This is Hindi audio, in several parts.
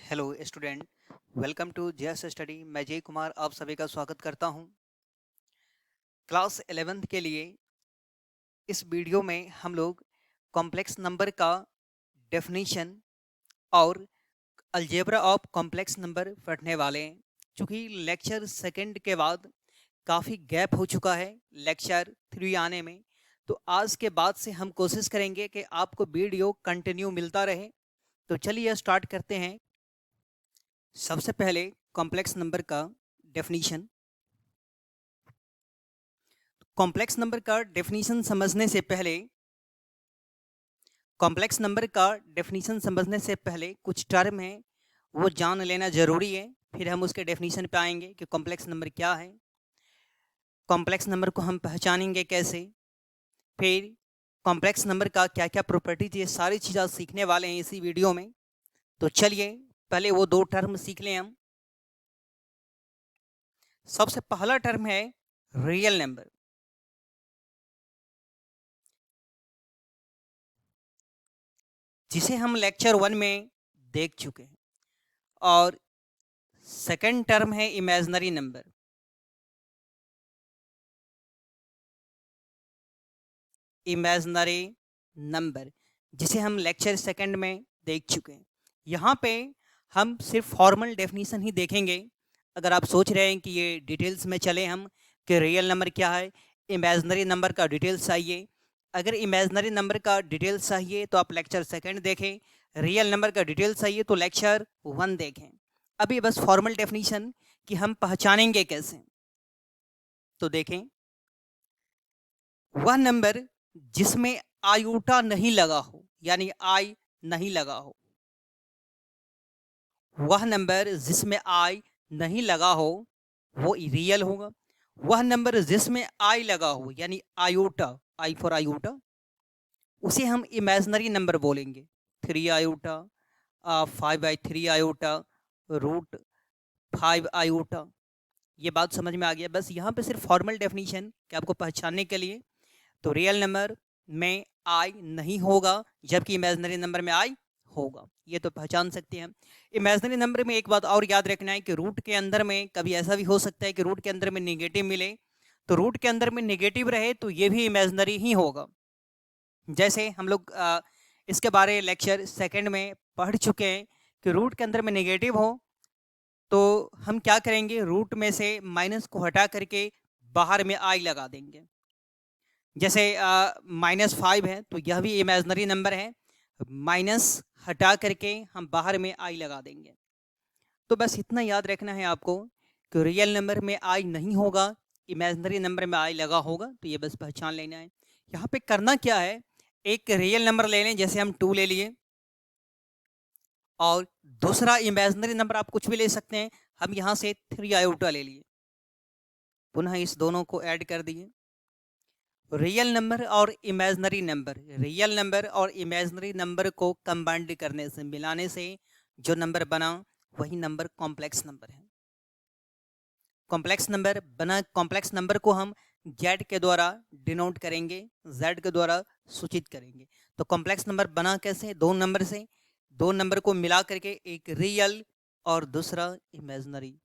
Hello student, welcome to JS study. मैं जय कुमार आप सभी का स्वागत करता हूं। क्लास 11th के लिए इस वीडियो में हम लोग कॉम्प्लेक्स नंबर का डेफिनेशन और अलजेब्रा ऑफ कॉम्प्लेक्स नंबर पढ़ने वाले हैं। चूँकि लेक्चर सेकंड के बाद काफ़ी गैप हो चुका है लेक्चर 3 आने में, तो आज के बाद से हम कोशिश करेंगे कि आपको वीडियो कंटिन्यू मिलता रहे। तो चलिए स्टार्ट करते हैं। सबसे पहले कॉम्प्लेक्स नंबर का डेफिनेशन। कॉम्प्लेक्स नंबर का डेफिनेशन समझने से पहले कुछ टर्म है वो जान लेना ज़रूरी है, फिर हम उसके डेफिनेशन पे आएंगे कि कॉम्प्लेक्स नंबर क्या है, कॉम्प्लेक्स नंबर को हम पहचानेंगे कैसे, फिर कॉम्प्लेक्स नंबर का क्या क्या प्रॉपर्टीज, ये सारी चीज़ें सीखने वाले हैं इसी वीडियो में। तो चलिए पहले वो दो टर्म सीख लें हम। सबसे पहला टर्म है रियल नंबर, जिसे हम लेक्चर 1 में देख चुके हैं। और सेकंड टर्म है इमेजिनरी नंबर। इमेजिनरी नंबर जिसे हम लेक्चर सेकंड में देख चुके हैं। यहाँ पे हम सिर्फ फॉर्मल डेफिनेशन ही देखेंगे। अगर आप सोच रहे हैं कि ये डिटेल्स में चले हम कि रियल नंबर क्या है, इमेजिनरी नंबर का डिटेल्स चाहिए, अगर इमेजिनरी नंबर का डिटेल्स चाहिए तो आप लेक्चर सेकंड देखें, रियल नंबर का डिटेल्स चाहिए तो लेक्चर 1 देखें। अभी बस फॉर्मल डेफिनेशन कि हम पहचानेंगे कैसे। तो देखें, वह नंबर जिसमें आयोटा नहीं लगा हो, यानी आई नहीं लगा हो, वह नंबर जिसमें आई नहीं लगा हो वो रियल होगा। वह नंबर जिसमें आई लगा हो यानी आयोटा, आई फॉर आयोटा, उसे हम इमेजिनरी नंबर बोलेंगे। 3 आयोटा, 5/3 आयोटा, √5 आयोटा। ये बात समझ में आ गया। बस यहाँ पे सिर्फ फॉर्मल डेफिनेशन कि आपको पहचानने के लिए। तो रियल नंबर में आई नहीं होगा जबकि इमेजिनरी नंबर में आई होगा, ये तो पहचान सकते हैं। इमेजिनरी नंबर में एक बात और याद रखना है कि रूट के अंदर में कभी ऐसा भी हो सकता है कि रूट के अंदर में नेगेटिव मिले, तो रूट के अंदर में नेगेटिव रहे तो ये भी इमेजिनरी ही होगा। जैसे हम लोग इसके बारे लेक्चर सेकंड में पढ़ चुके हैं कि रूट के अंदर में नेगेटिव हो तो हम क्या करेंगे, रूट में से माइनस को हटा करके बाहर में आई लगा देंगे। जैसे -5 है तो यह भी इमेजिनरी नंबर है, माइनस हटा करके हम बाहर में आई लगा देंगे। तो बस इतना याद रखना है आपको कि रियल नंबर में आई नहीं होगा, इमेजिनरी नंबर में आई लगा होगा। तो ये बस पहचान लेना है। यहाँ पे करना क्या है, एक रियल नंबर ले लें, जैसे हम 2 ले लिए, और दूसरा इमेजिनरी नंबर आप कुछ भी ले सकते हैं। हम यहाँ से 3 आयोटा ले लिए, पुनः इस दोनों को ऐड कर दिए। रियल नंबर और इमेजिनरी नंबर को कंबाइंड करने से, मिलाने से जो नंबर बना वही नंबर कॉम्प्लेक्स नंबर है। कॉम्प्लेक्स नंबर बना, कॉम्प्लेक्स नंबर को हम जेड के द्वारा डिनोट करेंगे, जेड के द्वारा सूचित करेंगे। तो कॉम्प्लेक्स नंबर बना कैसे, दो नंबर से, दो नंबर को मिला करके एक रियल और दूसरा इमेजिनरी।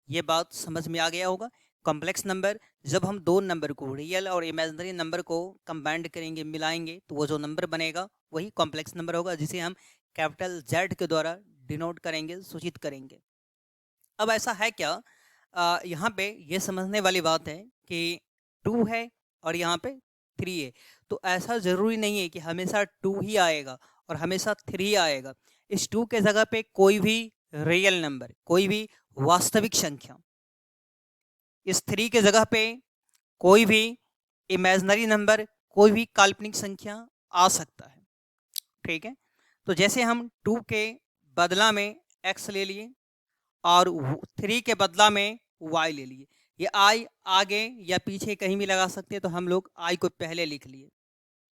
ये बात समझ में आ गया होगा। कॉम्प्लेक्स नंबर, जब हम दो नंबर को, रियल और इमेजिनरी नंबर को कंबाइंड करेंगे, मिलाएंगे, तो वो जो नंबर बनेगा वही कॉम्प्लेक्स नंबर होगा, जिसे हम कैपिटल जेड के द्वारा डिनोट करेंगे, सूचित करेंगे। अब ऐसा है क्या, यहाँ पे ये समझने वाली बात है कि 2 है और यहाँ पे 3 है, तो ऐसा ज़रूरी नहीं है कि हमेशा 2 ही आएगा और हमेशा 3 आएगा। इस 2 के जगह पे कोई भी रियल नंबर, कोई भी वास्तविक संख्या, इस 3 के जगह पे कोई भी इमेजिनरी नंबर, कोई भी काल्पनिक संख्या आ सकता है। ठीक है, तो जैसे हम 2 के बदला में x ले लिए और 3 के बदला में y ले लिए। ये i आगे या पीछे कहीं भी लगा सकते हैं, तो हम लोग i को पहले लिख लिए,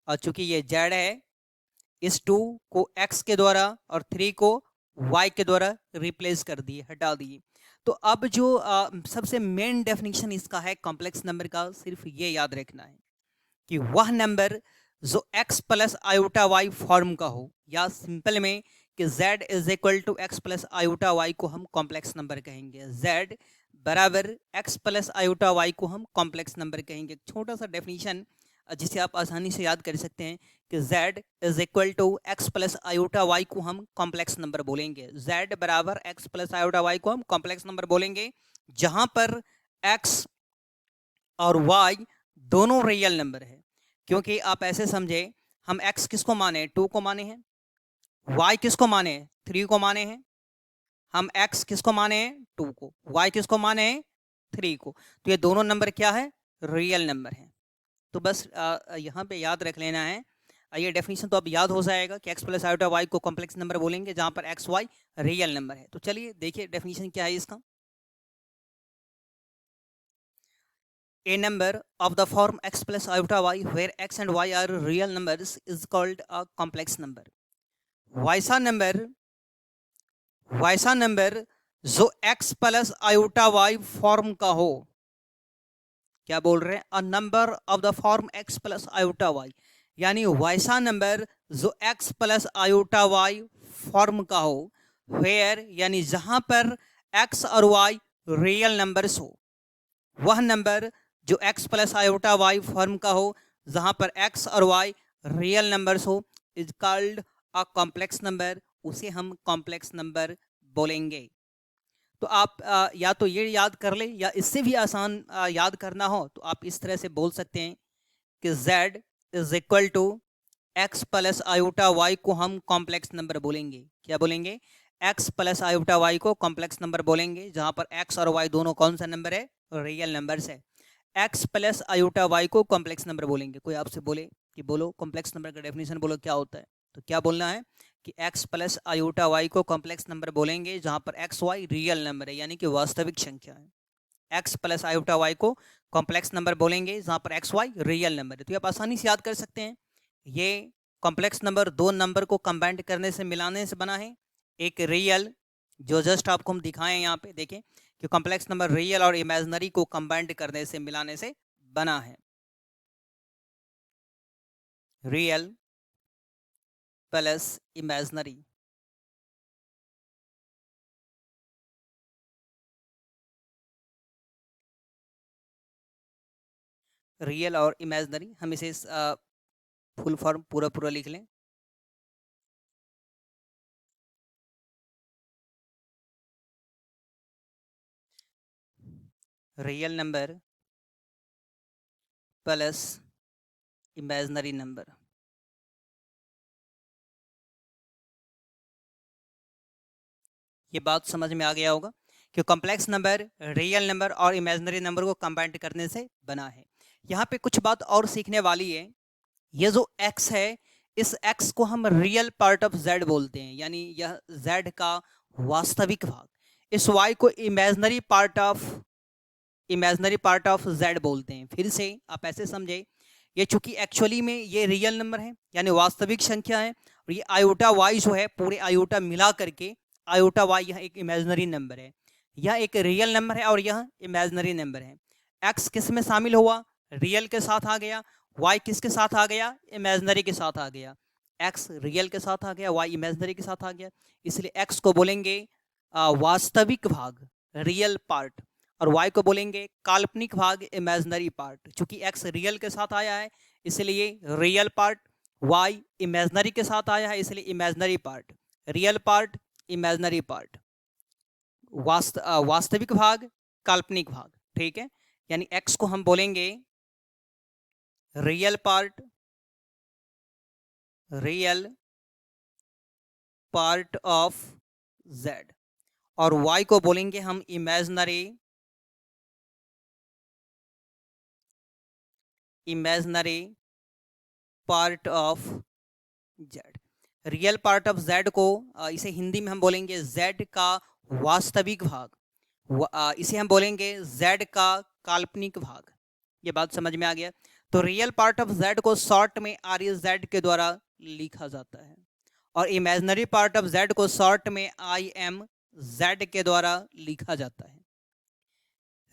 और चूंकि ये z है, इस 2 को x के द्वारा और 3 को y के द्वारा रिप्लेस कर दिए, हटा दिए। तो अब जो सबसे मेन डेफिनेशन इसका है कॉम्प्लेक्स नंबर का, सिर्फ ये याद रखना है कि वह नंबर जो x plus iota y form का हो, या सिंपल में कि z is equal to x plus iota y को हम कॉम्प्लेक्स नंबर कहेंगे। z बराबर x प्लस आयोटा वाई को हम कॉम्प्लेक्स नंबर कहेंगे। छोटा सा डेफिनेशन जिसे आप आसानी से याद कर सकते हैं कि z is equal to x plus iota y को हम कॉम्प्लेक्स नंबर बोलेंगे। z बराबर x प्लस आयोटा वाई को हम कॉम्प्लेक्स नंबर बोलेंगे जहां पर x और y दोनों रियल नंबर है। क्योंकि आप ऐसे समझे, हम x किसको माने, 2 को माने हैं, y किसको माने, 3 को माने हैं। हम x किसको माने हैं, 2 को, y किसको माने हैं, 3 को। तो ये दोनों नंबर क्या है, रियल नंबर है। तो बस यहाँ पे याद रख लेना है, ये डेफिनेशन तो अब याद हो जाएगा कि x प्लस आयोटा वाई को कॉम्प्लेक्स नंबर बोलेंगे जहां पर x y रियल नंबर है। तो चलिए देखिए डेफिनेशन क्या है इसका। A number of the form x plus iota y where x and y are real numbers is called a complex number। वैसा नंबर जो x plus iota y form का हो। क्या बोल रहे हैं, a number of the form x plus iota y, यानी वैसा नंबर जो x plus iota y form का हो। वेयर यानी जहां पर x और y रियल नंबर्स हो। वह नंबर जो x plus iota y form का हो जहां पर x और y रियल नंबर्स हो is called a complex number, उसे हम कॉम्प्लेक्स नंबर बोलेंगे। तो आप या तो ये याद कर ले या इससे भी आसान याद करना हो तो आप इस तरह से बोल सकते हैं कि z is equal to x plus iota y को हम कॉम्प्लेक्स नंबर बोलेंगे। क्या बोलेंगे, x प्लस आयोटा वाई को कॉम्प्लेक्स नंबर बोलेंगे जहां पर x और y दोनों कौन सा नंबर है, रियल नंबर्स है। x प्लस आयोटा वाई को कॉम्प्लेक्स नंबर बोलेंगे। कोई आपसे बोले कि बोलो कॉम्प्लेक्स नंबर का डेफिनेशन बोलो क्या होता है, तो क्या बोलना है कि x प्लस आयोटा वाई को कॉम्प्लेक्स नंबर बोलेंगे जहां पर x y रियल नंबर है यानी कि वास्तविक संख्या है। x प्लस आयोटा वाई को कॉम्प्लेक्स नंबर बोलेंगे जहां पर x y रियल नंबर है। तो आप आसानी से याद कर सकते हैं, ये कॉम्प्लेक्स नंबर दो नंबर को कंबाइंड करने से, मिलाने से बना है। एक रियल जो जस्ट आपको हम दिखाएं यहाँ पे देखें कि कॉम्प्लेक्स नंबर रियल और इमेजिनरी को कंबाइंड करने से, मिलाने से बना है। Real plus imaginary. रियल और इमेजिनरी, हम इसे फुल फॉर्म पूरा पूरा लिख लें। Real number plus imaginary number. ये बात समझ में आ गया होगा कि कॉम्प्लेक्स नंबर रियल नंबर और इमेजिनरी नंबर को कंबाइंड करने से बना है। यहाँ पे कुछ बात और सीखने वाली है। ये जो x है, इस x को हम रियल पार्ट ऑफ z बोलते हैं, यानी यह z का वास्तविक भाग। इस y को इमेजिनरी पार्ट ऑफ z बोलते हैं। फिर से आप ऐसे समझे, ये चूंकि एक्चुअली में ये रियल नंबर है यानी वास्तविक संख्या है, और ये आयोटा y जो है, पूरे आयोटा मिला करके आयोटा y यह एक इमेजिनरी नंबर है। यह एक रियल नंबर है और यह इमेजिनरी नंबर है। x किस में शामिल हुआ, रियल के साथ आ गया। y किसके साथ आ गया, इमेजिनरी के साथ आ गया। x रियल के साथ आ गया, y इमेजिनरी के साथ आ गया। इसलिए x को बोलेंगे वास्तविक भाग, रियल पार्ट, और y को बोलेंगे काल्पनिक भाग, इमेजिनरी पार्ट। चूंकि x रियल के साथ आया है इसलिए रियल पार्ट, y इमेजिनरी के साथ आया है इसलिए imaginary part. Real part, imaginary part, वास्तविक भाग, काल्पनिक भाग। ठीक है, यानी x को हम बोलेंगे रियल पार्ट, ऑफ z, और y को बोलेंगे हम imaginary part of z। Real part of z को इसे हिंदी में हम बोलेंगे z का वास्तविक भाग, इसे हम बोलेंगे z का काल्पनिक भाग। ये बात समझ में आ गया। तो रियल पार्ट ऑफ z को शॉर्ट में RZ के द्वारा लिखा जाता है और इमेजिनरी पार्ट ऑफ z को शॉर्ट में IMZ के द्वारा लिखा जाता है।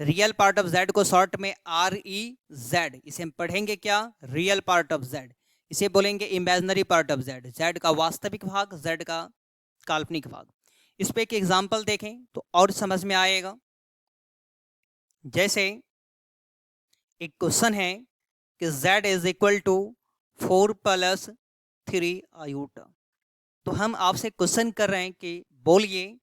रियल पार्ट ऑफ z को शॉर्ट में REZ, इसे हम पढ़ेंगे क्या, रियल पार्ट ऑफ z। इसे बोलेंगे imaginary part of z, z का वास्तविक भाग, z का काल्पनिक भाग। इस पे एक एग्जाम्पल देखें तो और समझ में आएगा। जैसे एक क्वेश्चन है कि z is equal to 4 plus 3 iota. तो हम आपसे क्वेश्चन कर रहे हैं कि बोलिए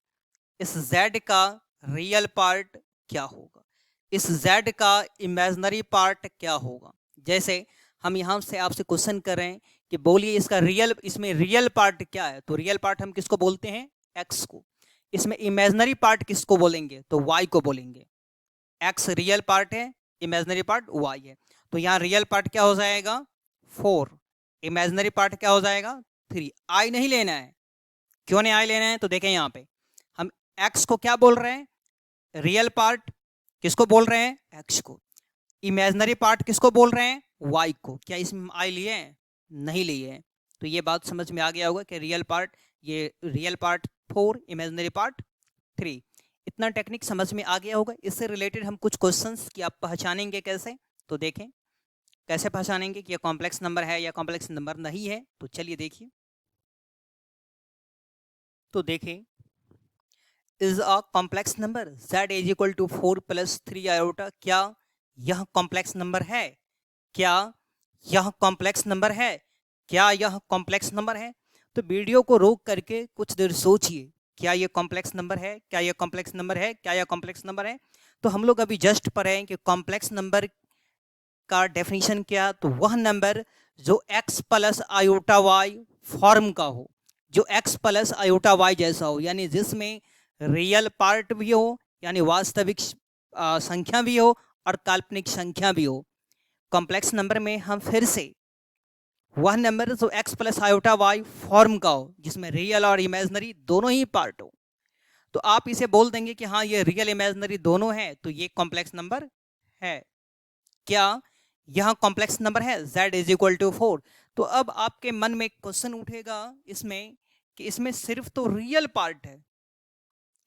इस z का रियल पार्ट क्या होगा, इस z का इमेजिनरी पार्ट क्या होगा। जैसे हम यहाँ से आपसे क्वेश्चन कर रहे हैं कि बोलिए इसका रियल, इसमें रियल पार्ट क्या है। तो रियल पार्ट हम किसको बोलते हैं, x को। इसमें इमेजिनरी पार्ट किसको बोलेंगे, तो y को बोलेंगे। x रियल पार्ट है, इमेजिनरी पार्ट y है। तो यहाँ रियल पार्ट क्या हो जाएगा 4, इमेजिनरी पार्ट क्या हो जाएगा 3। i नहीं लेना है। क्यों नहीं i लेना है, तो देखें यहाँ पे हम x को क्या बोल रहे हैं, रियल पार्ट किसको बोल रहे हैं, x को। इमेजिनरी पार्ट किसको बोल रहे हैं, y को। क्या इसमें i लिए हैं, नहीं लिए हैं। तो ये बात समझ में आ गया होगा कि रियल पार्ट, ये रियल पार्ट 4, इमेजिनरी पार्ट 3। इतना टेक्निक समझ में आ गया होगा। इससे रिलेटेड हम कुछ क्वेश्चंस की आप पहचानेंगे कैसे, तो देखें कैसे पहचानेंगे कि ये कॉम्प्लेक्स नंबर है या कॉम्प्लेक्स नंबर नहीं है। तो चलिए देखिए, तो देखें is a complex number z is equal to 4 plus 3 iota. क्या यह कॉम्प्लेक्स नंबर है, क्या यह कॉम्प्लेक्स नंबर है, क्या यह कॉम्प्लेक्स नंबर है। तो वीडियो को रोक करके कुछ देर सोचिए, क्या ये कॉम्प्लेक्स नंबर है, क्या ये कॉम्प्लेक्स नंबर है, क्या यह कॉम्प्लेक्स नंबर है। तो हम लोग अभी जस्ट पढ़े हैं कि कॉम्प्लेक्स नंबर का डेफिनेशन क्या, तो वह नंबर जो x plus iota y form का हो, जो x प्लस आयोटा वाई जैसा हो, यानी जिसमें रियल पार्ट भी हो, यानी वास्तविक संख्या भी हो और काल्पनिक संख्या भी हो। कॉम्प्लेक्स नंबर में हम फिर से वह नंबर जो x plus iota y form का हो, जिसमें रियल और इमेजिनरी दोनों ही पार्ट हो। तो आप इसे बोल देंगे कि हाँ ये रियल इमेजिनरी दोनों है, तो ये कॉम्प्लेक्स नंबर है। क्या यह कॉम्प्लेक्स नंबर है, z इज इक्वल टू 4। तो अब आपके मन में क्वेश्चन उठेगा इसमें कि इसमें सिर्फ तो रियल पार्ट है,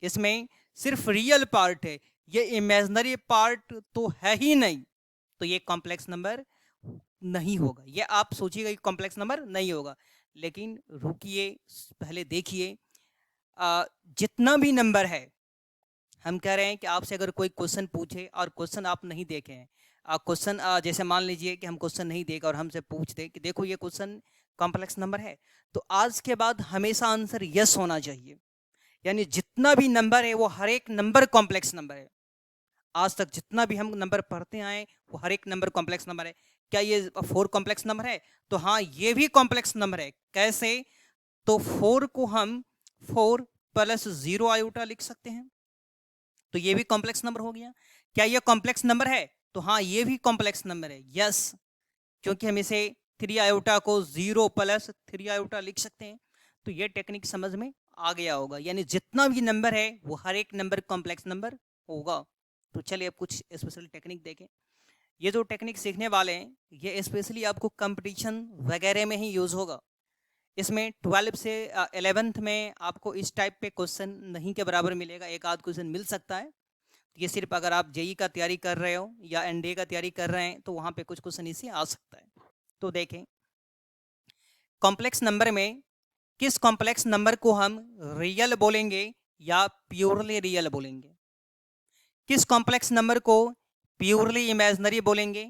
इसमें सिर्फ रियल पार्ट है, ये इमेजिनरी पार्ट तो है ही नहीं, तो ये कॉम्प्लेक्स नंबर नहीं होगा। ये आप सोचिएगा कि कॉम्प्लेक्स नंबर नहीं होगा। लेकिन रुकिए, पहले देखिए जितना भी नंबर है, हम कह रहे हैं कि आपसे अगर कोई क्वेश्चन पूछे और क्वेश्चन आप नहीं देखे हैं, क्वेश्चन जैसे मान लीजिए कि हम क्वेश्चन नहीं देखे और हमसे पूछ दे कि देखो ये क्वेश्चन कॉम्प्लेक्स नंबर है, तो आज के बाद हमेशा आंसर यस होना चाहिए। यानी जितना भी नंबर है वो हर एक नंबर कॉम्प्लेक्स नंबर है। आज तक जितना भी हम नंबर पढ़ते आए वो हर एक नंबर कॉम्प्लेक्स नंबर है। क्या ये 4 कॉम्प्लेक्स नंबर है, तो हाँ ये भी कॉम्प्लेक्स नंबर है। कैसे, तो 4 को हम 4 प्लस 0 आयोटा लिख सकते हैं, तो ये भी कॉम्प्लेक्स नंबर हो गया। क्या ये कॉम्प्लेक्स नंबर है, तो हाँ ये भी कॉम्प्लेक्स नंबर है, यस, क्योंकि हम इसे 3 आयोटा को 0 प्लस 3 आयोटा लिख सकते हैं। तो ये टेक्निक समझ में आ गया होगा। यानी जितना भी नंबर है वो हर एक नंबर कॉम्प्लेक्स नंबर होगा। तो चलिए अब कुछ स्पेशल टेक्निक देखें। ये जो टेक्निक सीखने वाले हैं ये स्पेशली आपको कंपटीशन वगैरह में ही यूज़ होगा। इसमें 12 से 11th में आपको इस टाइप पे क्वेश्चन नहीं के बराबर मिलेगा, एक आध क्वेश्चन मिल सकता है। ये सिर्फ अगर आप जेई का तैयारी कर रहे हो या एनडीए का तैयारी कर रहे हैं तो वहाँ पे कुछ क्वेश्चन इसी आ सकता है। तो देखें कॉम्प्लेक्स नंबर में किस कॉम्प्लेक्स नंबर को हम रियल बोलेंगे या प्योरली रियल बोलेंगे, किस कॉम्प्लेक्स नंबर को प्योरली इमेजिनरी बोलेंगे,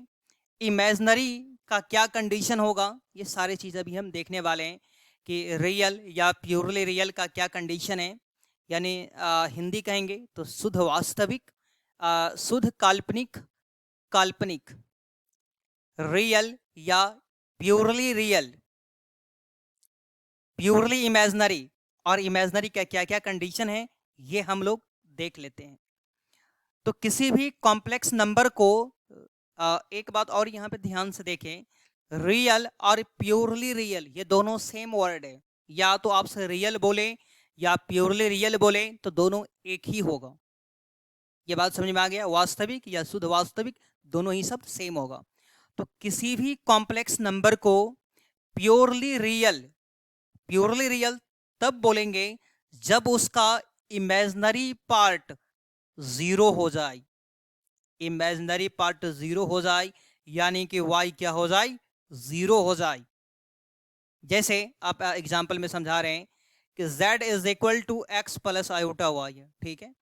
इमेजिनरी का क्या कंडीशन होगा, ये सारी चीज़ अभी हम देखने वाले हैं कि रियल या प्योरली रियल का क्या कंडीशन है। यानी हिंदी कहेंगे तो शुद्ध वास्तविक, शुद्ध काल्पनिक, काल्पनिक, रियल या प्योरली रियल, प्योरली इमेजिनरी और इमेजिनरी का क्या क्या कंडीशन है ये हम लोग देख लेते हैं। तो किसी भी कॉम्प्लेक्स नंबर को एक बात और यहाँ पे ध्यान से देखें, रियल और प्योरली रियल ये दोनों सेम वर्ड है। या तो आपसे रियल बोले या प्योरली रियल बोले तो दोनों एक ही होगा। ये बात समझ में आ गया, वास्तविक या शुद्ध वास्तविक दोनों ही सब सेम होगा। तो किसी भी कॉम्प्लेक्स नंबर को प्योरली रियल, प्योरली रियल तब बोलेंगे जब उसका इमेजिनरी पार्ट 0 हो जाए, इमेजिनरी पार्ट 0 हो जाए, यानी कि y क्या हो जाए 0 हो जाए। जैसे आप एग्जाम्पल में समझा रहे हैं कि z is equal to x plus iota y है, ठीक है।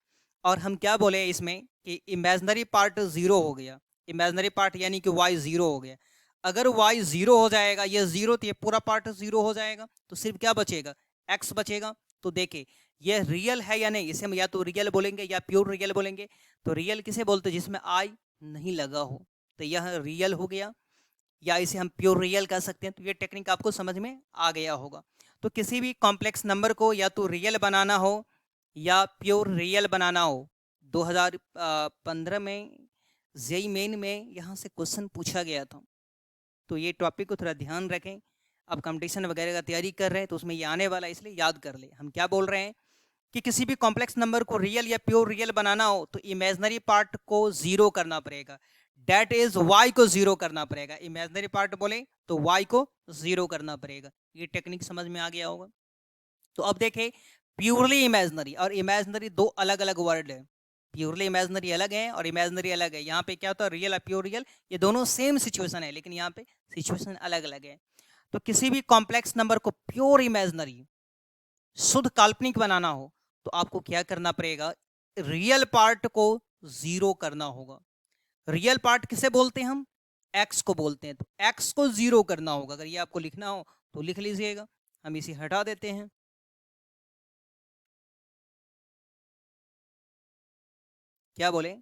और हम क्या बोले इसमें कि इमेजनरी पार्ट जीरो हो गया, इमेजनरी पार्ट यानी कि y जीरो हो गया। अगर y जीरो हो जाएगा, ये जीरो तो ये पूरा पार्ट जीरो हो जाएगा, तो सिर्फ क्या बचेगा, x बचेगा। तो देखिए ये रियल है या नहीं, इसे हम या तो रियल बोलेंगे या प्योर रियल बोलेंगे। तो रियल किसे बोलते हैं, जिसमें आई नहीं लगा हो, तो यह रियल हो गया, या इसे हम प्योर रियल कह सकते हैं। तो ये टेक्निक आपको समझ में आ गया होगा। तो किसी भी कॉम्प्लेक्स नंबर को या तो रियल बनाना हो या प्योर रियल बनाना हो, 2015 में जेई मेन में यहाँ से क्वेश्चन पूछा गया था। तो ये टॉपिक को थोड़ा ध्यान रखें, अब कंपटीशन वगैरह का तैयारी कर रहे हैं तो उसमें ये आने वाला है, इसलिए याद कर ले। हम क्या बोल रहे हैं कि किसी भी कॉम्प्लेक्स नंबर को रियल या प्योर रियल बनाना हो तो इमेजनरी पार्ट को जीरो करना पड़ेगा, डेट इज वाई को जीरो करना पड़ेगा। इमेजनरी पार्ट बोले तो वाई को जीरो करना पड़ेगा। ये टेक्निक समझ में आ गया होगा। तो अब देखें प्योरली इमेजनरी और इमेजनरी दो अलग अलग वर्ड है। प्योरली इमेजनरी अलग है और इमेजनरी अलग है। यहाँ पे क्या होता है, रियल और प्योर रियल ये दोनों सेम सिचुएशन है, लेकिन यहाँ पे सिचुएशन अलग अलग है। तो किसी भी कॉम्प्लेक्स नंबर को प्योर इमेजनरी शुद्ध काल्पनिक बनाना हो तो आपको क्या करना पड़ेगा, रियल पार्ट को जीरो करना होगा। रियल पार्ट किसे बोलते हैं हम, एक्स को बोलते हैं। तो एक्स को जीरो करना होगा। अगर ये आपको लिखना हो तो लिख लीजिएगा, हम इसे हटा देते हैं। क्या बोले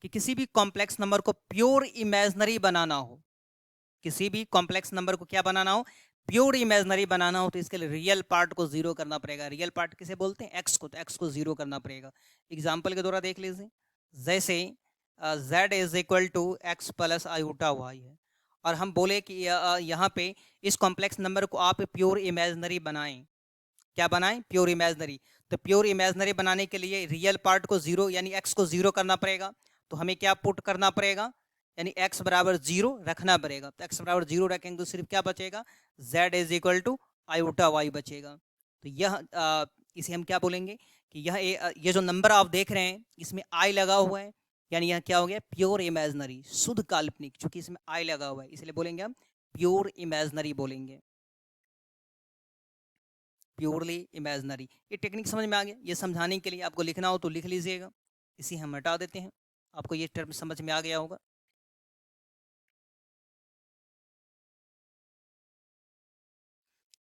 कि किसी भी कॉम्प्लेक्स नंबर को प्योर इमेजनरी बनाना हो, किसी भी कॉम्प्लेक्स नंबर को क्या बनाना हो, प्योर इमेजनरी बनाना हो, तो इसके लिए रियल पार्ट को जीरो करना पड़ेगा। रियल पार्ट किसे बोलते हैं, एक्स को, तो एक्स को जीरो करना पड़ेगा। एग्जाम्पल के द्वारा देख लीजिए, जैसे z is equal to x plus iota y है, और हम बोले कि यहाँ पे इस कॉम्प्लेक्स नंबर को आप प्योर इमेजनरी बनाएं। क्या बनाएं, प्योर इमेजनरी। तो प्योर इमेजनरी बनाने के लिए रियल पार्ट को जीरो यानी एक्स को जीरो करना पड़ेगा। तो हमें क्या पुट करना पड़ेगा, यानी x बराबर जीरो रखना पड़ेगा। तो x बराबर जीरो रखेंगे तो सिर्फ क्या बचेगा, z is equal to iota y बचेगा। तो यह इसे हम क्या बोलेंगे कि ये जो नंबर आप देख रहे हैं इसमें i लगा हुआ है, यानी यह क्या हो गया, प्योर इमेजनरी, शुद्ध काल्पनिक। चूंकि इसमें i लगा हुआ है इसलिए बोलेंगे हम प्योर इमेजनरी बोलेंगे, प्योरली इमेजनरी। ये टेक्निक समझ में आ गया। ये समझाने के लिए आपको लिखना हो तो लिख लीजिएगा, इसे हम हटा देते हैं। आपको ये टर्म समझ में आ गया होगा।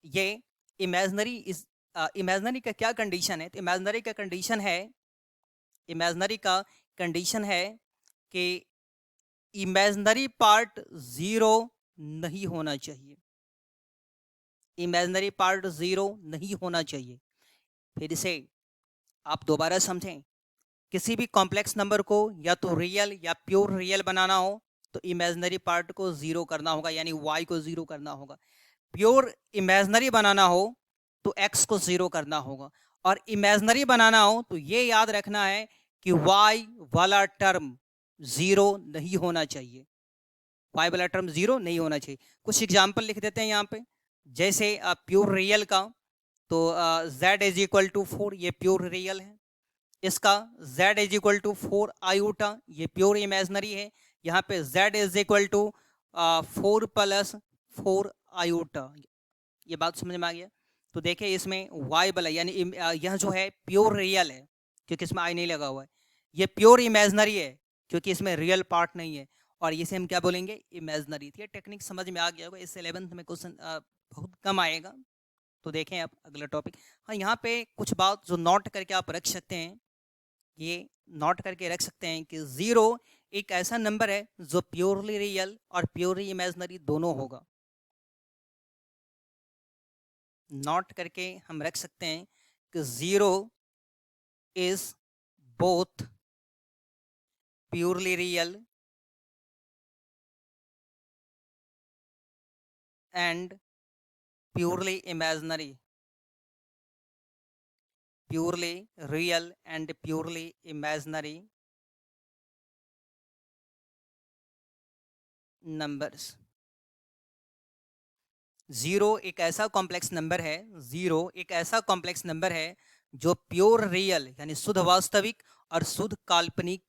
ये इमेजनरी इस इमेजनरी का क्या कंडीशन है, तो इमेजनरी का कंडीशन है, इमेजनरी का कंडीशन है कि इमेजनरी पार्ट जीरो नहीं होना चाहिए, इमेजनरी पार्ट जीरो नहीं होना चाहिए। फिर से आप दोबारा समझें, किसी भी कॉम्प्लेक्स नंबर को या तो रियल या प्योर रियल बनाना हो तो इमेजनरी पार्ट को जीरो करना होगा, यानी y को जीरो करना होगा। प्योर इमेजनरी बनाना हो तो x को जीरो करना होगा, और इमेजनरी बनाना हो तो ये याद रखना है कि y वाला टर्म जीरो नहीं होना चाहिए, y वाला टर्म जीरो नहीं होना चाहिए। कुछ एग्जाम्पल लिख देते हैं यहाँ पे, जैसे प्योर रियल का तो z इज इक्वल टू 4, ये प्योर रियल है। इसका z is equal to 4 iota, ये प्योर इमेजनरी है। यहाँ पे z is equal to 4 plus 4 iota, ये बात समझ में आ गया। तो देखिए इसमें y वाला यानी यह जो है प्योर रियल है क्योंकि इसमें i नहीं लगा हुआ है, ये प्योर इमेजनरी है क्योंकि इसमें रियल पार्ट नहीं है, और इसे हम क्या बोलेंगे, इमेजनरी। ये टेक्निक समझ में आ गया होगा। इससे 11th में क्वेश्चन बहुत कम आएगा। तो देखें आप अगला टॉपिक। हाँ, यहाँ पे कुछ बात जो नोट करके आप रख सकते हैं, ये नोट करके रख सकते हैं कि जीरो एक ऐसा नंबर है जो प्योरली रियल और प्योरली इमेजनरी दोनों होगा। नोट करके हम रख सकते हैं कि zero is both purely real and purely imaginary, purely real and purely imaginary numbers. Zero एक ऐसा कॉम्प्लेक्स नंबर है, जीरो एक ऐसा कॉम्प्लेक्स नंबर है जो प्योर रियल यानी शुद्ध वास्तविक और शुद्ध काल्पनिक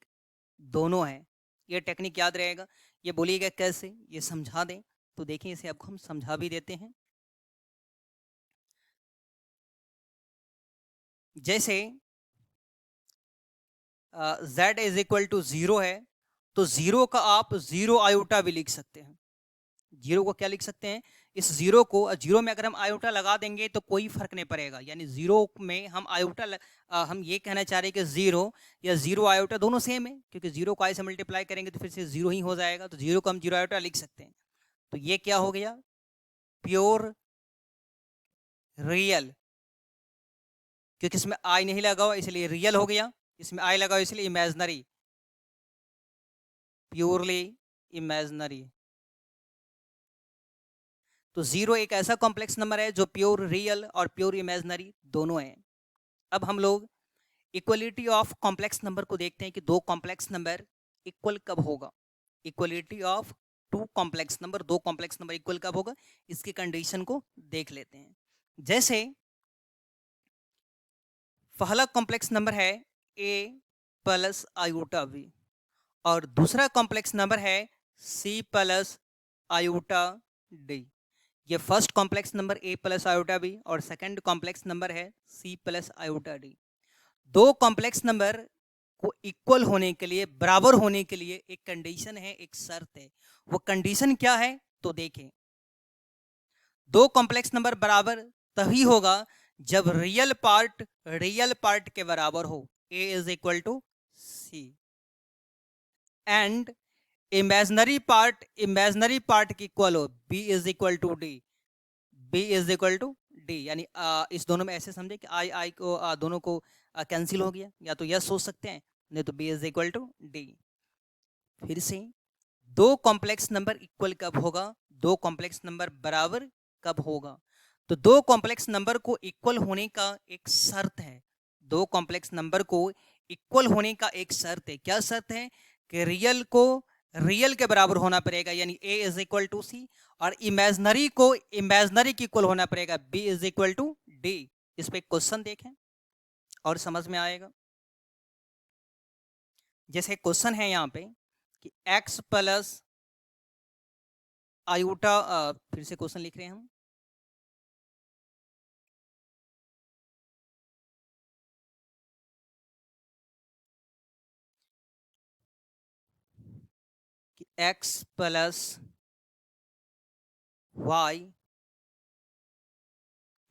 दोनों है। ये टेक्निक याद रहेगा। ये बोलिएगा कैसे, ये समझा दें तो देखिए, इसे आपको हम समझा भी देते हैं। जैसे z इज इक्वल टू 0 है, तो 0 का आप 0 आयोटा भी लिख सकते हैं। 0 को क्या लिख सकते हैं, इस 0 को 0 में अगर हम आयोटा लगा देंगे तो कोई फर्क नहीं पड़ेगा, यानी 0 में हम आयोटा हम ये कहना चाह रहे हैं कि 0 या 0 आयोटा दोनों सेम है, क्योंकि 0 को i से मल्टीप्लाई करेंगे तो फिर से 0 ही हो जाएगा, तो 0 को हम 0 आयोटा लिख सकते हैं। तो ये क्या हो गया, प्योर रियल, क्योंकि इसमें आई नहीं लगा हुआ इसलिए रियल हो गया, इसमें आई लगा हुआ इसलिए इमेजनरी, प्योरली इमेजनरी। तो 0 एक ऐसा कॉम्प्लेक्स नंबर है जो प्योर रियल और प्योर इमेजनरी दोनों है। अब हम लोग इक्वलिटी ऑफ कॉम्प्लेक्स नंबर को देखते हैं कि दो कॉम्प्लेक्स नंबर इक्वल कब होगा। Equality of two complex number, दो कॉम्प्लेक्स नंबर इक्वल कब होगा, इसकी कंडीशन को देख लेते हैं। जैसे पहला कॉम्प्लेक्स नंबर है a प्लस आयोटा b और दूसरा कॉम्प्लेक्स नंबर है c प्लस आयोटा d। ये first complex number a plus iota b और सेकंड कॉम्प्लेक्स नंबर है c प्लस आयोटा d। दो कॉम्प्लेक्स नंबर को इक्वल होने के लिए, बराबर होने के लिए एक कंडीशन है, एक शर्त है। वो कंडीशन क्या है तो देखें। दो कॉम्प्लेक्स नंबर बराबर तभी होगा जब रियल पार्ट के बराबर हो, a is equal to c, and imaginary part की इक्वल हो, b is equal to d, b is equal to d। यानी इस दोनों में ऐसे समझे कि आई को दोनों को कैंसिल हो गया, या तो यस सोच सकते हैं, नहीं तो b is equal to d। फिर से दो कॉम्प्लेक्स नंबर इक्वल कब होगा, दो कॉम्प्लेक्स नंबर बराबर कब होगा, तो दो कॉम्प्लेक्स नंबर को इक्वल होने का एक शर्त है। दो कॉम्प्लेक्स नंबर को इक्वल होने का एक शर्त है। क्या शर्त है कि रियल को रियल के बराबर होना पड़ेगा, यानी a is equal to c, और इमेजनरी को इमेजनरी की इक्वल होना पड़ेगा, b is equal to d। इस पे क्वेश्चन देखें और समझ में आएगा। जैसे क्वेश्चन है यहाँ पे कि x प्लस आयोटा, फिर से क्वेश्चन लिख रहे हैं हम कि x प्लस वाई,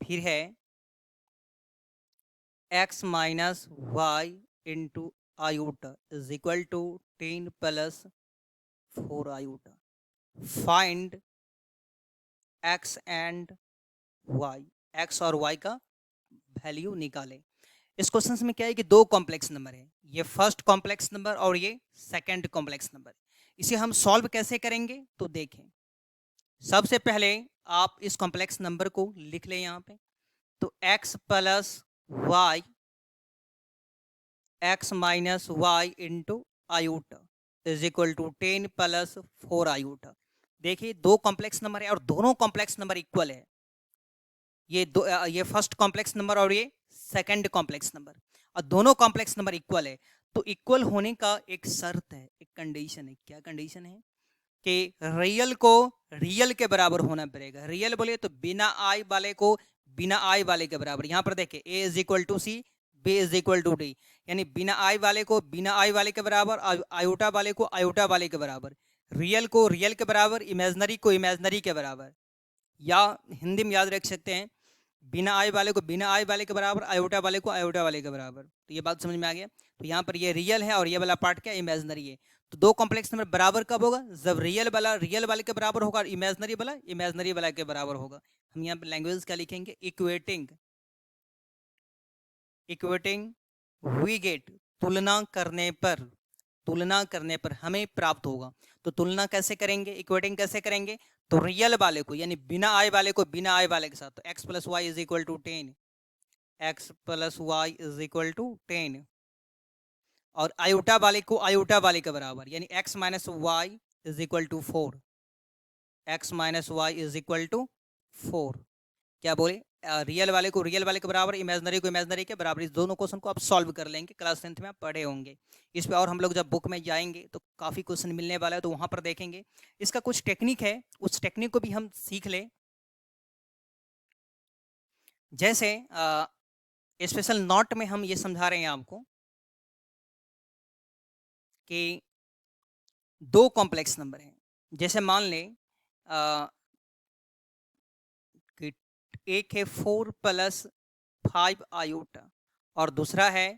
फिर है x minus y into iota is equal to 10 plus 4 iota. Find x and y, x और y का वैल्यू निकालें। इस क्वेश्चन में क्या है कि दो कॉम्प्लेक्स नंबर है, ये फर्स्ट कॉम्प्लेक्स नंबर और ये सेकंड कॉम्प्लेक्स नंबर। इसे हम सॉल्व कैसे करेंगे तो देखें। सबसे पहले आप इस कॉम्प्लेक्स नंबर को लिख लें यहाँ पे, तो x plus y, x minus y into iota is equal to 10 plus 4 iota. देखिए दो कॉम्प्लेक्स नंबर है और दोनों कॉम्प्लेक्स नंबर इक्वल है। ये फर्स्ट कॉम्प्लेक्स नंबर और ये सेकंड कॉम्प्लेक्स नंबर, और दोनों कॉम्प्लेक्स नंबर इक्वल है। तो इक्वल होने का एक शर्त है, एक कंडीशन है। क्या कंडीशन है कि रियल को रियल के बराबर होना पड़ेगा। रियल बोले तो बिना आई वाले को बिना आई वाले के बराबर। यहाँ पर देखे a is equal to c, b is equal to d, यानी बिना आई वाले को बिना आई वाले के बराबर, आयोटा वाले को आयोटा वाले के बराबर, रियल को रियल के बराबर, इमेजनरी को इमेजनरी के बराबर। या हिंदी में याद रख सकते हैं, बिना आई वाले को बिना आई वाले के बराबर, आयोटा वाले को आयोटा वाले के बराबर। तो ये बात समझ में आ गया। तो यहाँ पर ये रियल है और ये वाला पार्ट क्या इमेजनरी है। तो दो कॉम्प्लेक्स नंबर बराबर कब होगा, जब रियल वाले के बराबर होगा और इमेजनरी वाला के बराबर होगा। हम यहाँ पर लैंग्वेज क्या लिखेंगे, इक्वेटिंग वी गेट, तुलना करने पर हमें प्राप्त होगा। तो तुलना कैसे करेंगे, इक्वेटिंग कैसे करेंगे, तो रियल वाले को यानी बिना आई वाले को बिना आई वाले के साथ, तो x plus y is equal to 10, x plus y is equal to 10, और आयोटा वाले को आयोटा वाले के बराबर, यानी x minus y is equal to 4, x minus y is equal to 4। क्या बोले, रियल वाले को रियल वाले के बराबर, इमेजनरी को इमेजनरी के बराबर। इस दोनों क्वेश्चन को आप सॉल्व कर लेंगे, क्लास 10th में आप पढ़े होंगे इस पे। और हम लोग जब बुक में जाएंगे तो काफ़ी क्वेश्चन मिलने वाला है, तो वहाँ पर देखेंगे। इसका कुछ टेक्निक है, उस टेक्निक को भी हम सीख लें। जैसे स्पेशल नोट में हम ये समझा रहे हैं आपको कि दो कॉम्प्लेक्स नंबर हैं। जैसे मान लें कि एक है 4 + 5 आयोटा और दूसरा है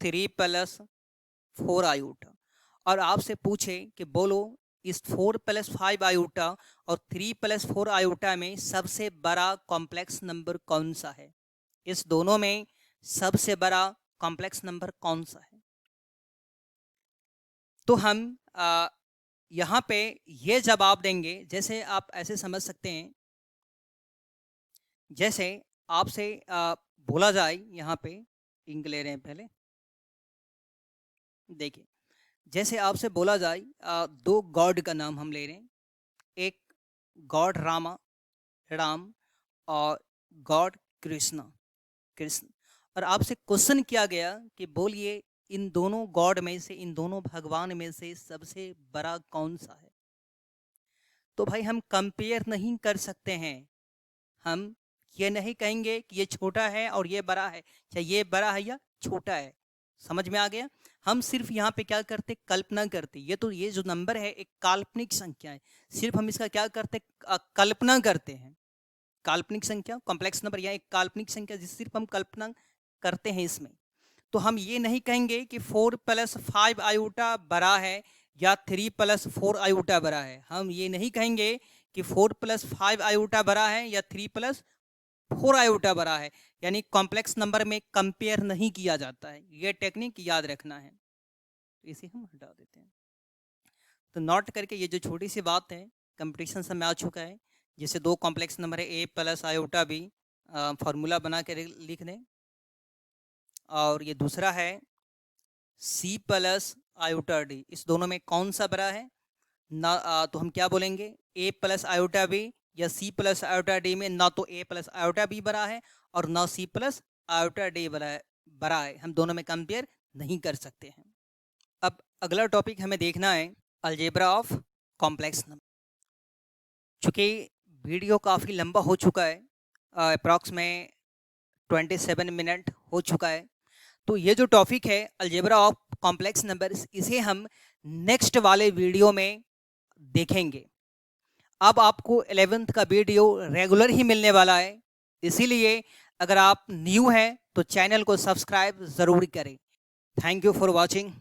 3 + 4 आयोटा, और आपसे पूछे कि बोलो इस 4 + 5 आयोटा और 3 + 4 आयोटा में सबसे बड़ा कॉम्प्लेक्स नंबर कौन सा है? इस दोनों में सबसे बड़ा कॉम्प्लेक्स नंबर कौन सा है? तो हम यहाँ पे ये जवाब देंगे। जैसे आप ऐसे समझ सकते हैं, जैसे आपसे बोला जाए, यहाँ पे इंक ले रहे हैं पहले, देखिए जैसे आपसे बोला जाए दो गॉड का नाम हम ले रहे हैं, एक गॉड राम और गॉड कृष्ण, और आपसे क्वेश्चन किया गया कि बोलिए इन दोनों गॉड में से, इन दोनों भगवान में से सबसे बड़ा कौन सा है? तो भाई हम कंपेयर नहीं कर सकते हैं। हम ये नहीं कहेंगे कि ये छोटा है और ये बड़ा है, चाहे ये बड़ा है या छोटा है। समझ में आ गया? हम सिर्फ यहाँ पे क्या करते, कल्पना करते। ये जो नंबर है एक काल्पनिक संख्या है, सिर्फ हम इसका क्या करते, कल्पना करते हैं। काल्पनिक संख्या, कॉम्प्लेक्स नंबर या एक काल्पनिक संख्या जिस सिर्फ हम कल्पना करते हैं इसमें। तो हम ये नहीं कहेंगे कि 4 + 5 आयोटा बड़ा है या 3 + 4 आयोटा बड़ा है। हम ये नहीं कहेंगे कि 4 + 5 आयोटा बड़ा है या 3 + 4 आयोटा बड़ा है। यानी कॉम्प्लेक्स नंबर में कंपेयर नहीं किया जाता है। ये टेक्निक याद रखना है, इसे हम हटा देते हैं। तो नोट करके ये जो छोटी सी बात है कंपटीशन से में आ चुका है। जैसे दो कॉम्प्लेक्स नंबर है a + आयोटा b, फार्मूला बना के लिख दें। और ये दूसरा है c + आयोटा d, इस दोनों में कौन सा बड़ा है ना? तो हम क्या बोलेंगे, a + आयोटा b या c + आयोटा d में ना तो a + आयोटा b बड़ा है और ना c + आयोटा d बड़ा है। हम दोनों में कंपेयर नहीं कर सकते हैं। अब अगला टॉपिक हमें देखना है अलजेब्रा ऑफ कॉम्प्लेक्स नंबर। चूँकि वीडियो काफ़ी लंबा हो चुका है, अप्रॉक्स में 27 मिनट हो चुका है, तो ये जो टॉपिक है अलजेब्रा ऑफ कॉम्प्लेक्स नंबर्स, इसे हम नेक्स्ट वाले वीडियो में देखेंगे। अब आपको 11th का वीडियो रेगुलर ही मिलने वाला है, इसीलिए अगर आप न्यू हैं तो चैनल को सब्सक्राइब ज़रूर करें। Thank you for watching.